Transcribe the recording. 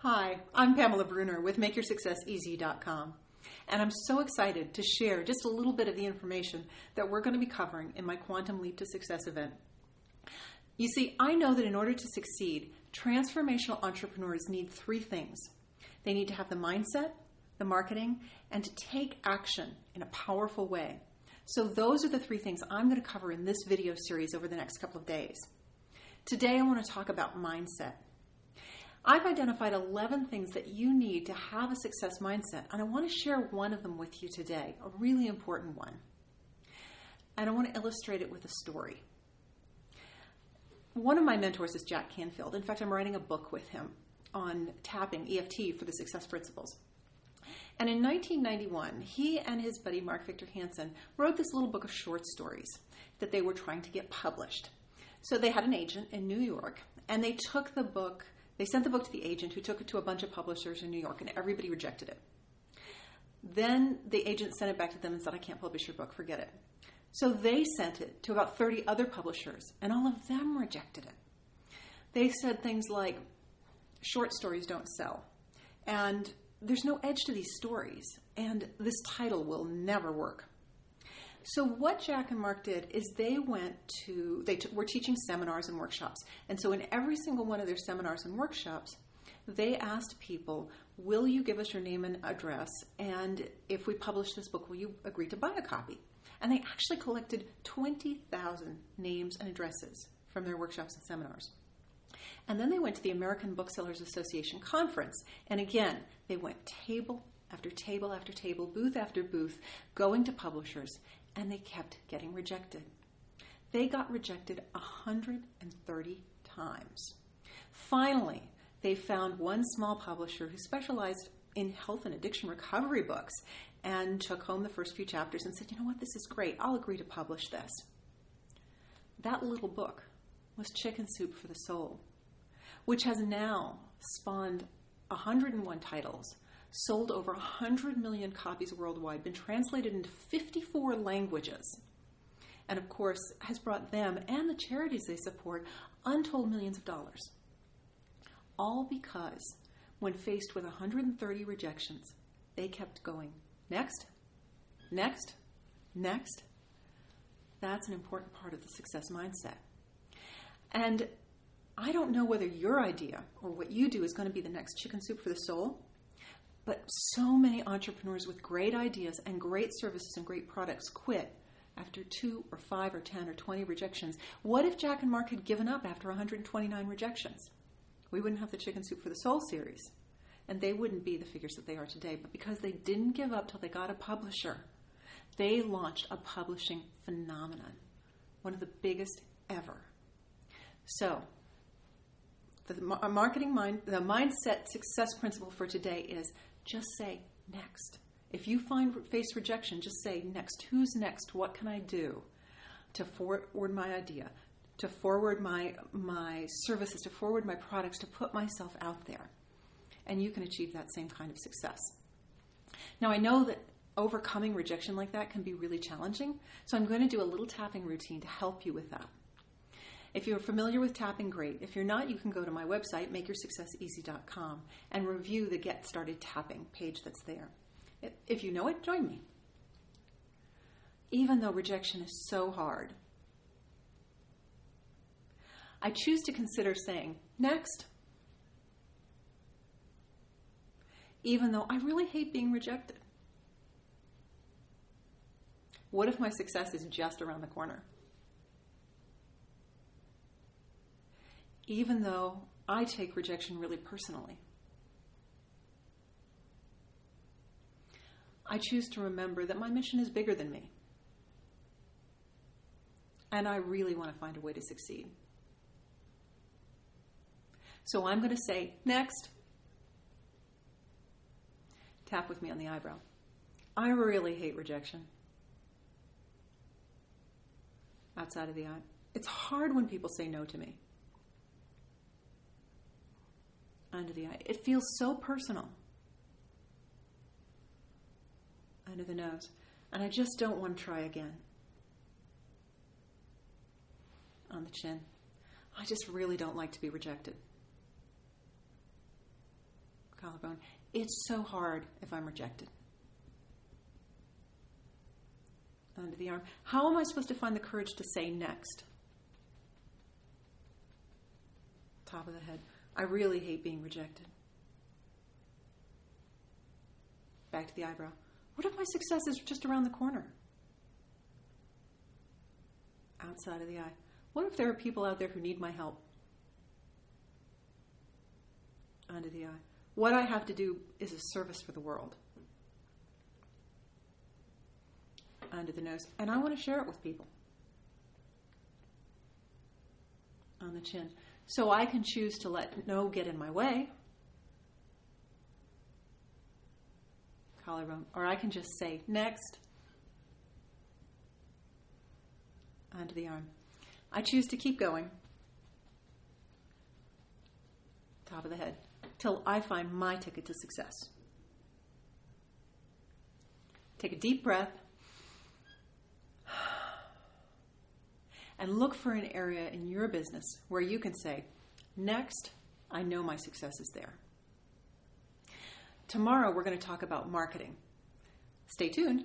Hi, I'm Pamela Bruner with MakeYourSuccessEasy.com, and I'm so excited to share just a little bit of the information that we're going to be covering in my Quantum Leap to Success event. You see, I know that in order to succeed, transformational entrepreneurs need three things. They need to have the mindset, the marketing, and to take action in a powerful way. So those are the three things I'm going to cover in this video series over the next couple of days. Today I want to talk about mindset. I've identified 11 things that you need to have a success mindset, and I want to share one of them with you today, a really important one. And I want to illustrate it with a story. One of my mentors is Jack Canfield. In fact, I'm writing a book with him on tapping EFT for the success principles. And in 1991, he and his buddy Mark Victor Hansen wrote this little book of short stories that they were trying to get published. So they had an agent in New York, and they sent the book to the agent, who took it to a bunch of publishers in New York, and everybody rejected it. Then the agent sent it back to them and said, I can't publish your book, forget it. So they sent it to about 30 other publishers, and all of them rejected it. They said things like, short stories don't sell, and there's no edge to these stories, and this title will never work. So what Jack and Mark did is they were teaching seminars and workshops. And so in every single one of their seminars and workshops, they asked people, will you give us your name and address? And if we publish this book, will you agree to buy a copy? And they actually collected 20,000 names and addresses from their workshops and seminars. And then they went to the American Booksellers Association conference. And again, they went table after table after table, booth after booth, going to publishers, and they kept getting rejected. They got rejected 130 times. Finally, they found one small publisher who specialized in health and addiction recovery books and took home the first few chapters and said, you know what, this is great. I'll agree to publish this. That little book was Chicken Soup for the Soul, which has now spawned 101 titles, sold over 100 million copies worldwide, been translated into 54 languages, and of course has brought them and the charities they support untold millions of dollars. All because when faced with 130 rejections, they kept going. Next, next, next. That's an important part of the success mindset. And I don't know whether your idea or what you do is going to be the next Chicken Soup for the Soul, but so many entrepreneurs with great ideas and great services and great products quit after 2 or 5 or 10 or 20 rejections. What if Jack and Mark had given up after 129 rejections? We wouldn't have the Chicken Soup for the Soul series, and they wouldn't be the figures that they are today. But because they didn't give up till they got a publisher, they launched a publishing phenomenon, one of the biggest ever. So the mindset success principle for today is just say next. If you face rejection, just say next. Who's next? What can I do to forward my idea, to forward my services, to forward my products, to put myself out there? And you can achieve that same kind of success. Now, I know that overcoming rejection like that can be really challenging, so I'm going to do a little tapping routine to help you with that. If you're familiar with tapping, great. If you're not, you can go to my website, MakeYourSuccessEasy.com, and review the Get Started Tapping page that's there. If you know it, join me. Even though rejection is so hard, I choose to consider saying, next. Even though I really hate being rejected. What if my success is just around the corner? Even though I take rejection really personally. I choose to remember that my mission is bigger than me. And I really want to find a way to succeed. So I'm going to say, next. Tap with me on the eyebrow. I really hate rejection. Outside of the eye. It's hard when people say no to me. Under the eye. It feels so personal. Under the nose. And I just don't want to try again. On the chin. I just really don't like to be rejected. Collarbone. It's so hard if I'm rejected. Under the arm. How am I supposed to find the courage to say next? Top of the head. I really hate being rejected. Back to the eyebrow. What if my success is just around the corner? Outside of the eye. What if there are people out there who need my help? Under the eye. What I have to do is a service for the world. Under the nose. And I want to share it with people. On the chin. So I can choose to let no get in my way. Collarbone. Or I can just say, next. Onto the arm. I choose to keep going. Top of the head. Till I find my ticket to success. Take a deep breath. And look for an area in your business where you can say, next, I know my success is there. Tomorrow, we're going to talk about marketing. Stay tuned.